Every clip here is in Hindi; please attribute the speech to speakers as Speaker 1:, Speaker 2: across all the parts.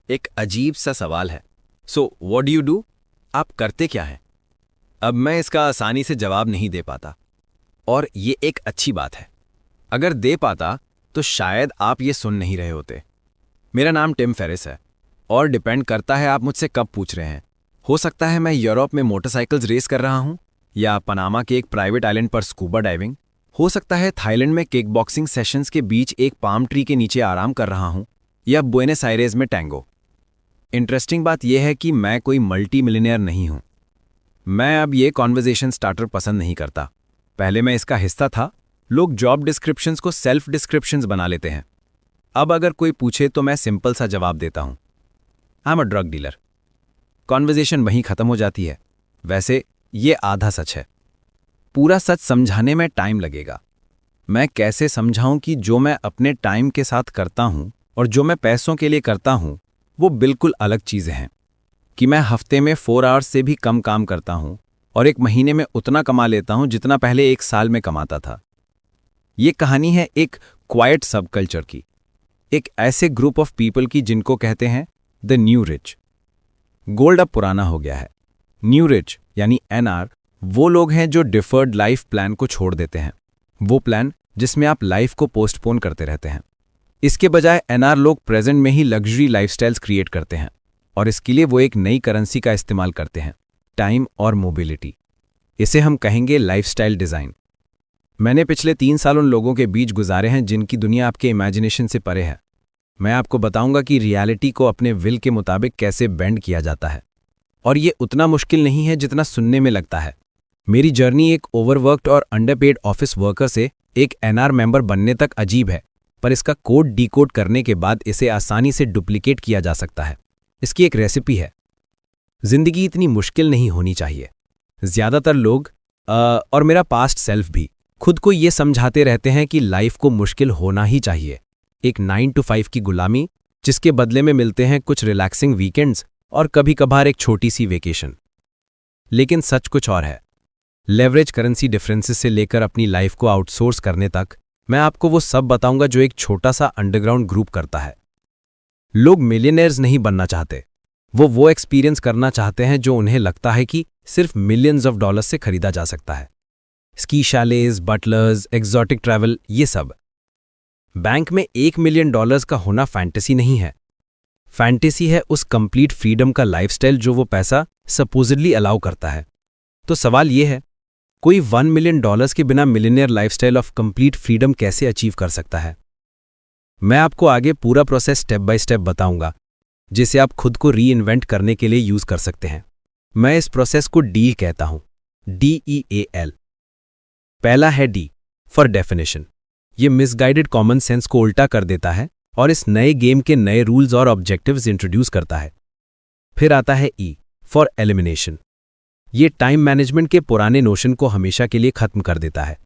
Speaker 1: एक अजीब सा सवाल है। So what do you do? आप करते क्या हैं? अब मैं इसका आसानी से जवाब नहीं दे पाता, और ये एक अच्छी बात है। अगर दे पाता तो शायद आप ये सुन नहीं रहे होते। मेरा नाम टिम फेरिस है, और डिपेंड करता है आप मुझसे कब पूछ रहे हैं। हो सकता है मैं यूरोप में मोटरसाइकिल्स रेस कर रहा हूं, या पनामा के एक प्राइवेट आइलैंड पर स्कूबा डाइविंग। हो सकता है थाईलैंड में किक बॉक्सिंग सेशंस के बीच एक पाम ट्री के नीचे आराम कर रहा हूं, या बुएनस आयरेज में टैंगो। इंटरेस्टिंग बात यह है कि मैं कोई मल्टी मिलियनेयर नहीं हूं। मैं अब ये कॉन्वर्जेशन स्टार्टर पसंद नहीं करता। पहले मैं इसका हिस्सा था। लोग जॉब डिस्क्रिप्शंस को सेल्फ डिस्क्रिप्शंस बना लेते हैं। अब अगर कोई पूछे तो मैं सिंपल सा जवाब देता हूं, I am a drug dealer. Conversation वहीं खत्म हो जाती है। वैसे ये आधा सच है। पूरा सच समझाने में टाइम लगेगा। मैं कैसे समझाऊं कि जो मैं अपने टाइम के साथ करता हूं और जो मैं पैसों के लिए करता हूं वो बिल्कुल अलग चीजें हैं। कि मैं हफ्ते में 4 आवर्स से भी कम काम करता हूं और एक महीने में उतना कमा लेता हूं जितना पहले 1 साल में कमाता था। ये कहानी है एक क्वाइट सब कल्चर की, एक ऐसे ग्रुप ऑफ पीपल की जिनको कहते हैं द न्यू रिच। गोल्ड अब पुराना हो गया है। न्यू रिच यानी एनआर वो लोग हैं जो डिफर्ड लाइफ प्लान को छोड़ देते हैं। वो प्लान जिसमें आप लाइफ को पोस्टपोन करते रहते हैं। इसके बजाय एनआर लोग प्रेजेंट में ही लग्जरी लाइफस्टाइल्स क्रिएट करते हैं, और इसके लिए वो एक नई करेंसी का इस्तेमाल करते हैं, टाइम और मोबिलिटी। इसे हम कहेंगे लाइफस्टाइल डिजाइन। मैंने पिछले 3 साल उन लोगों के बीच गुजारे हैं जिनकी दुनिया आपके इमेजिनेशन से परे है। मैं आपको बताऊंगा कि रियलिटी को अपने विल के मुताबिक कैसे बेंड किया जाता है, और ये उतना मुश्किल नहीं है जितना सुनने में लगता है। मेरी जर्नी एक ओवरवर्क्ड और अंडरपेड ऑफिस वर्कर से एक एनआर मेंबर बनने तक अजीब है, पर इसका कोड डीकोड करने के बाद इसे आसानी से डुप्लीकेट किया जा सकता है। इसकी एक रेसिपी है। जिंदगी इतनी मुश्किल नहीं होनी चाहिए। ज्यादातर लोग और मेरा पास्ट सेल्फ भी खुद को ये समझाते रहते हैं कि लाइफ को मुश्किल होना ही चाहिए। एक 9 to 5 की गुलामी, जिसके बदले में मिलते हैं कुछ रिलैक्सिंग वीकेंड्स और कभी कभार एक छोटी सी वेकेशन। लेकिन सच कुछ और है। लेवरेज करेंसी डिफरेंसेस से लेकर अपनी लाइफ को आउटसोर्स करने तक मैं आपको वो सब बताऊंगा जो एक छोटा सा अंडरग्राउंड ग्रुप करता है। लोग मिलियनेयर्स नहीं बनना चाहते। वो एक्सपीरियंस करना चाहते हैं जो उन्हें लगता है कि सिर्फ मिलियंस ऑफ डॉलर्स से खरीदा जा सकता है। स्की शैलेज, बटलर्स, एक्सोटिक ट्रैवल, ये सब। बैंक में $1 मिलियन का होना फैंटेसी नहीं है। फैंटेसी है उस कंप्लीट फ्रीडम का लाइफस्टाइल जो वो पैसा सपोजिडली अलाउ करता है। तो सवाल ये है, कोई $1 मिलियन के बिना millionaire lifestyle of complete freedom कैसे अचीव कर सकता है? मैं आपको आगे पूरा प्रोसेस स्टेप बाय स्टेप बताऊंगा, जिसे आप खुद को री इन्वेंट करने के लिए यूज कर सकते हैं। मैं इस प्रोसेस को डी कहता हूं, DEAL। पहला है डी फॉर डेफिनेशन। ये मिसगाइडेड कॉमन सेंस को उल्टा कर देता है और इस नए गेम के नए रूल्स और ऑब्जेक्टिव्स इंट्रोड्यूस करता है। फिर आता है ई फॉर एलिमिनेशन। ये टाइम मैनेजमेंट के पुराने नोशन को हमेशा के लिए खत्म कर देता है।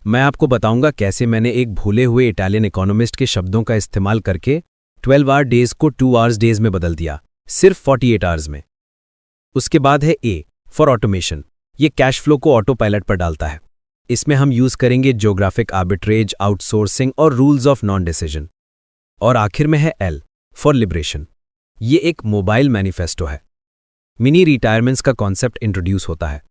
Speaker 1: मैं आपको बताऊंगा कैसे मैंने एक भूले हुए इटालियन इकोनॉमिस्ट के शब्दों का इस्तेमाल करके 12 आवर डेज को 2 आवर्स डेज में बदल दिया, सिर्फ 48 आवर्स में। उसके बाद है ए फॉर ऑटोमेशन। ये कैश फ्लो को ऑटो पायलट पर डालता है। इसमें हम यूज करेंगे ज्योग्राफिक आर्बिट्रेज, आउटसोर्सिंग और रूल्स ऑफ नॉन डिसीजन। और आखिर में है एल फॉर लिबरेशन। ये एक मोबाइल मैनिफेस्टो है। मिनी रिटायरमेंट्स का कॉन्सेप्ट इंट्रोड्यूस होता है।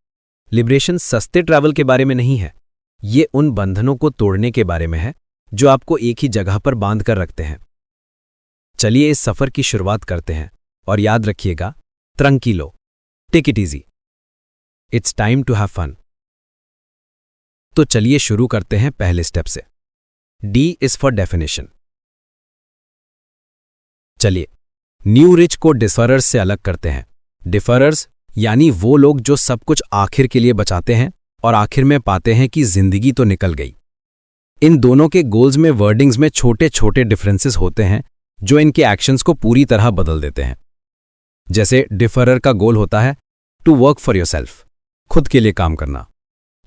Speaker 1: लिबरेशन सस्ते ट्रैवल के बारे में नहीं है। ये उन बंधनों को तोड़ने के बारे में है जो आपको एक ही जगह पर बांध कर रखते हैं। चलिए इस सफर की शुरुआत करते हैं, और याद रखिएगा, ट्रंकीलो, take it easy, it's time to have fun. तो चलिए शुरू करते हैं पहले स्टेप से। D is for definition. चलिए न्यू रिच को डिफरर्स से अलग करते हैं। डिफरर्स यानी वो लोग जो सब कुछ आखिर के लिए बचाते हैं और आखिर में पाते हैं कि जिंदगी तो निकल गई। इन दोनों के गोल्स में वर्डिंग्स में छोटे छोटे डिफरेंसेस होते हैं जो इनके एक्शंस को पूरी तरह बदल देते हैं। जैसे डिफरर का गोल होता है टू वर्क फॉर योरसेल्फ, खुद के लिए काम करना।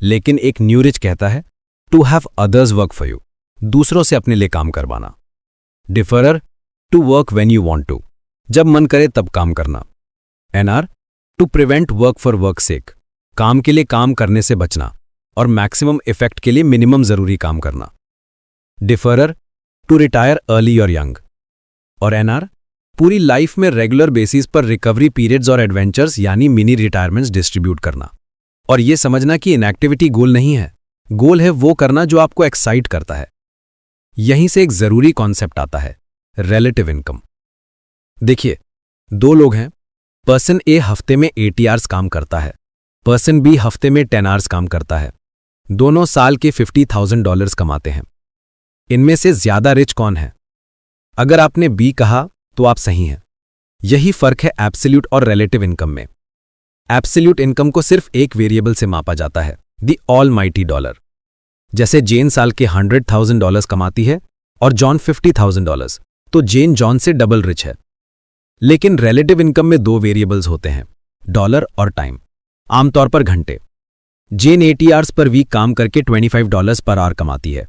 Speaker 1: लेकिन एक न्यू रिच कहता है to have others work for you, दूसरों से अपने लिए काम करवाना। Deferrer to work when you want to, जब मन करे तब काम करना। NR to prevent work for work sake, काम के लिए काम करने से बचना और मैक्सिमम इफेक्ट के लिए मिनिमम जरूरी काम करना। डिफरर टू रिटायर अर्ली और यंग, और एनआर
Speaker 2: पूरी लाइफ में रेगुलर बेसिस पर रिकवरी पीरियड्स और एडवेंचर्स यानी मिनी रिटायरमेंट्स डिस्ट्रीब्यूट करना। और यह समझना कि इनएक्टिविटी गोल नहीं है, गोल है वो करना जो आपको एक्साइट करता है। यहीं से एक जरूरी कॉन्सेप्ट आता है, रिलेटिव इनकम। देखिए, दो लोग हैं, पर्सन ए हफ्ते में 80 आवर्स काम करता है, पर्सन बी हफ्ते में 10 आवर्स काम करता है। दोनों साल के $50,000 कमाते हैं। इनमें से ज्यादा रिच कौन है? अगर आपने बी कहा तो आप सही हैं। यही फर्क है एब्सोल्यूट और रिलेटिव इनकम में। एब्सोल्यूट इनकम को सिर्फ एक वेरिएबल से मापा जाता है, द ऑलमाइटी डॉलर। जैसे जेन साल के $100,000 कमाती है और जॉन $50,000, तो जेन जॉन से डबल रिच है। लेकिन रिलेटिव इनकम में दो वेरिएबल्स होते हैं, डॉलर और टाइम, आमतौर पर घंटे। जेन 80 आवर्स पर वीक काम करके $25 पर आवर कमाती है,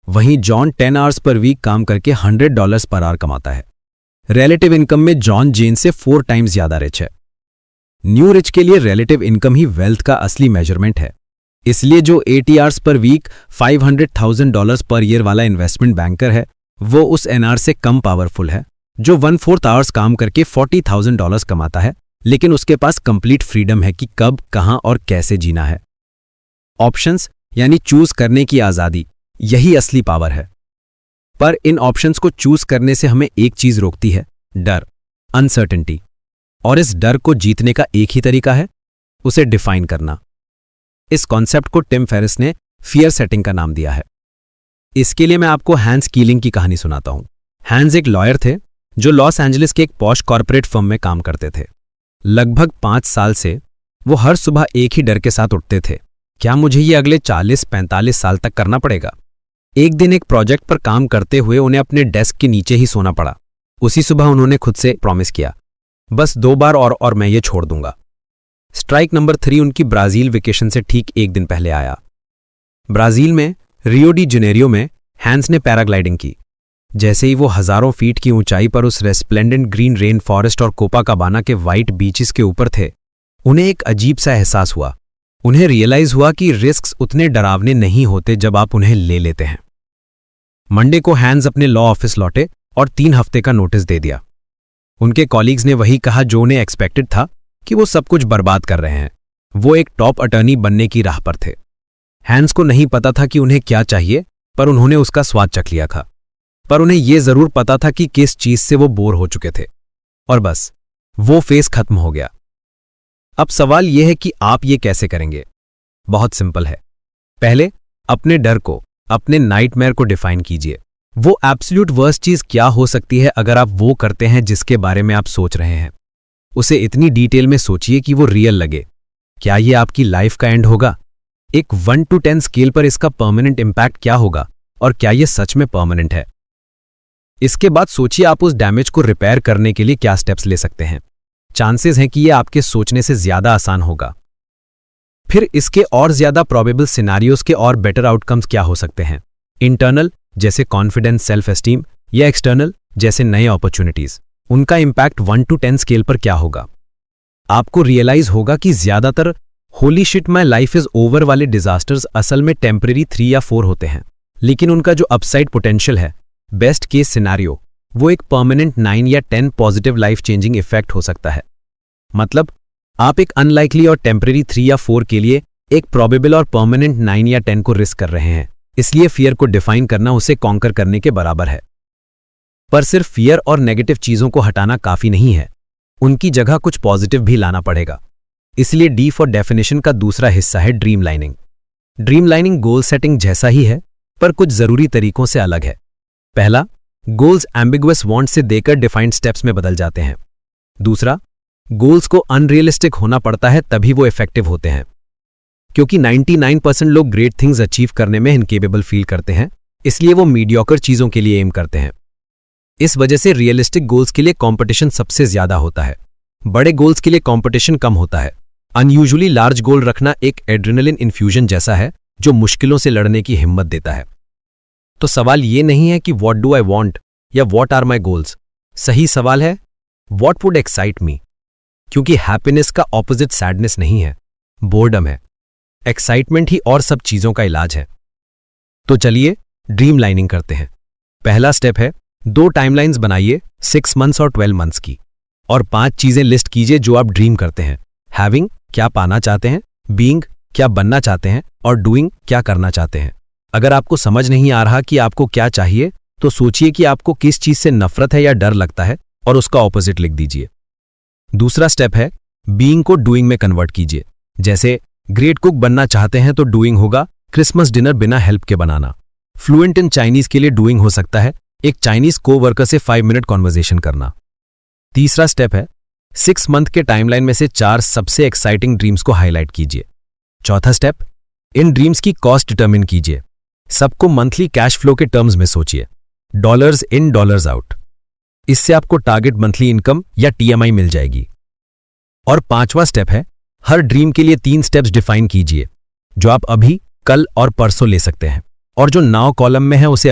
Speaker 2: वहीं जॉन 10 आवर्स पर वीक काम करके $100 पर आवर कमाता है। रिलेटिव इनकम में जॉन जेन से 4 टाइम्स ज्यादा रिच है। न्यू रिच के लिए रिलेटिव इनकम ही वेल्थ का असली मेजरमेंट है। इसलिए जो 80 hours per week $500,000 per year वाला इन्वेस्टमेंट बैंकर है, वो उस एनआर से कम पावरफुल है जो 1/4 आवर्स काम करके $40,000 कमाता है, लेकिन उसके पास कंप्लीट फ्रीडम है कि कब, कहां और कैसे जीना है। ऑप्शंस यानी चूज करने की आजादी, यही असली पावर है। पर इन ऑप्शंस को चूज करने से हमें एक चीज रोकती है, डर, अनसर्टेनिटी। और इस डर को जीतने का एक ही तरीका है, उसे डिफाइन करना। इस कॉन्सेप्ट को टिम फेरिस ने फियर सेटिंग का नाम दिया है। इसके लिए मैं आपको हैंस कीलिंग की कहानी सुनाता हूं। हैंस एक लॉयर थे जो लॉस एंजलिस के एक पॉश कॉर्पोरेट फर्म में काम करते थे। लगभग 5 साल से वो हर सुबह एक ही डर के साथ उठते थे, क्या मुझे ये अगले 40-45 साल तक करना पड़ेगा? एक दिन एक प्रोजेक्ट पर काम करते हुए उन्हें अपने डेस्क के नीचे ही सोना पड़ा। उसी सुबह उन्होंने खुद से प्रॉमिस किया, बस 2 बार और मैं ये छोड़ दूंगा। स्ट्राइक नंबर 3 उनकी ब्राजील वेकेशन से ठीक एक दिन पहले आया। ब्राजील में रियो डी जेनेरियो में हैंस ने पैराग्लाइडिंग की। जैसे ही वो हजारों फीट की ऊंचाई पर उस रेस्प्लेंडेंट ग्रीन रेन फॉरेस्ट और कोपाकाबाना के वाइट बीचेस के ऊपर थे, उन्हें एक अजीब सा एहसास हुआ। उन्हें रियलाइज हुआ कि रिस्क्स उतने डरावने नहीं होते जब आप उन्हें ले लेते हैं। मंडे को हैंस अपने लॉ ऑफिस लौटे और 3 हफ्ते का नोटिस दे दिया। उनके कॉलीग्स ने वही कहा जो उन्हें एक्सपेक्टेड था, कि वो सब कुछ बर्बाद कर रहे हैं। वो एक टॉप अटर्नी बनने की राह पर थे। हैंस को नहीं पता था कि उन्हें क्या चाहिए, पर उन्होंने उसका स्वाद चख लिया था। पर उन्हें यह जरूर पता था कि किस चीज से वो बोर हो चुके थे। और बस वो फेज खत्म हो गया। अब सवाल यह है कि आप ये कैसे करेंगे? बहुत सिंपल है। पहले अपने डर को, अपने नाइटमेयर को डिफाइन कीजिए। वो एब्सोल्यूट वर्स्ट चीज क्या हो सकती है अगर आप वो करते हैं जिसके बारे में आप सोच रहे हैं? उसे इतनी डिटेल में सोचिए कि वो रियल लगे। क्या ये आपकी लाइफ का एंड होगा? एक 1 to 10 स्केल पर इसका परमानेंट इंपैक्ट क्या होगा, और क्या ये सच में परमानेंट है? इसके बाद सोचिए आप उस डैमेज को रिपेयर करने के लिए क्या स्टेप्स ले सकते हैं। चांसेस हैं कि यह आपके सोचने से ज्यादा आसान होगा। फिर इसके और ज्यादा प्रोबेबल सिनारियोस के और बेटर आउटकम्स क्या हो सकते हैं? इंटरनल जैसे कॉन्फिडेंस, सेल्फ एस्टीम, या एक्सटर्नल जैसे नए अपॉर्चुनिटीज, उनका इंपैक्ट 1 to 10 स्केल पर क्या होगा? आपको रियलाइज होगा कि ज्यादातर holy shit my life is over वाले डिजास्टर्स असल में टेम्परेरी 3 या 4 होते हैं, लेकिन उनका जो अपसाइड पोटेंशियल है, बेस्ट केस सिनारियो, वो एक परमानेंट 9 या 10 पॉजिटिव लाइफ चेंजिंग इफेक्ट हो सकता है। मतलब आप एक अनलाइकली और टेम्परेरी 3 या 4 के लिए एक प्रोबेबल और परमानेंट 9 या 10 को रिस्क कर रहे हैं। इसलिए फियर को डिफाइन करना उसे कॉन्कर करने के बराबर है। पर सिर्फ फियर और नेगेटिव चीजों को हटाना काफी नहीं है, उनकी जगह कुछ पॉजिटिव भी लाना पड़ेगा। इसलिए डी फॉर डेफिनेशन का दूसरा हिस्सा है dream lining. Dream lining goal setting जैसा ही है, पर कुछ जरूरी तरीकों से अलग है। पहला, गोल्स एम्बिगुअस वांट से देकर डिफाइंड स्टेप्स में बदल जाते हैं। दूसरा, गोल्स को अनरियलिस्टिक होना पड़ता है तभी वो इफेक्टिव होते हैं। क्योंकि 99% लोग ग्रेट थिंग्स अचीव करने में इनकेपेबल फील करते हैं, इसलिए वो मीडियोकर चीजों के लिए एम करते हैं। इस वजह से रियलिस्टिक गोल्स के लिए कंपटीशन सबसे ज्यादा होता है, बड़े गोल्स के लिए कंपटीशन कम होता है। अनयूजुअली लार्ज गोल रखना एक एड्रेनलिन इन्फ्यूजन जैसा है जो मुश्किलों से लड़ने की हिम्मत देता है। तो सवाल ये नहीं है कि व्हाट डू आई वांट या व्हाट आर माई गोल्स। सही सवाल है व्हाट वुड एक्साइट मी। क्योंकि हैप्पीनेस का ऑपोजिट सैडनेस नहीं है, बोर्डम है। एक्साइटमेंट ही और सब चीजों का इलाज है। तो चलिए ड्रीम लाइनिंग करते हैं। पहला स्टेप है 2 टाइमलाइंस बनाइए 6 मंथ्स और 12 मंथ्स की, और 5 चीजें लिस्ट कीजिए जो आप ड्रीम करते हैं। हैविंग, क्या पाना चाहते हैं, बीइंग, क्या बनना चाहते हैं, और डूइंग, क्या करना चाहते हैं। अगर आपको समझ नहीं आ रहा कि आपको क्या चाहिए, तो सोचिए कि आपको किस चीज से नफरत है या डर लगता है और उसका ऑपोजिट लिख दीजिए। दूसरा स्टेप है बीइंग को डूइंग में कन्वर्ट कीजिए। जैसे ग्रेट कुक बनना चाहते हैं तो डूइंग होगा क्रिसमस डिनर बिना हेल्प के बनाना। फ्लुएंट इन चाइनीज के लिए डूइंग हो सकता है एक चाइनीज कोवर्कर से 5 मिनट कॉन्वर्सेशन करना। तीसरा स्टेप है 6 मंथ के टाइमलाइन में से 4 सबसे एक्साइटिंग ड्रीम्स को हाईलाइट कीजिए। चौथा स्टेप, इन ड्रीम्स की कॉस्ट डिटरमिन कीजिए। सबको मंथली कैश फ्लो के टर्म्स में सोचिए, डॉलर्स इन डॉलर्स आउट। इससे आपको टारगेट मंथली इनकम या टीएमआई मिल जाएगी। और 5वां स्टेप है हर ड्रीम के लिए 3 स्टेप्स डिफाइन कीजिए जो आप अभी, कल और परसों ले सकते हैं, और जो नाउ कॉलम में है उसे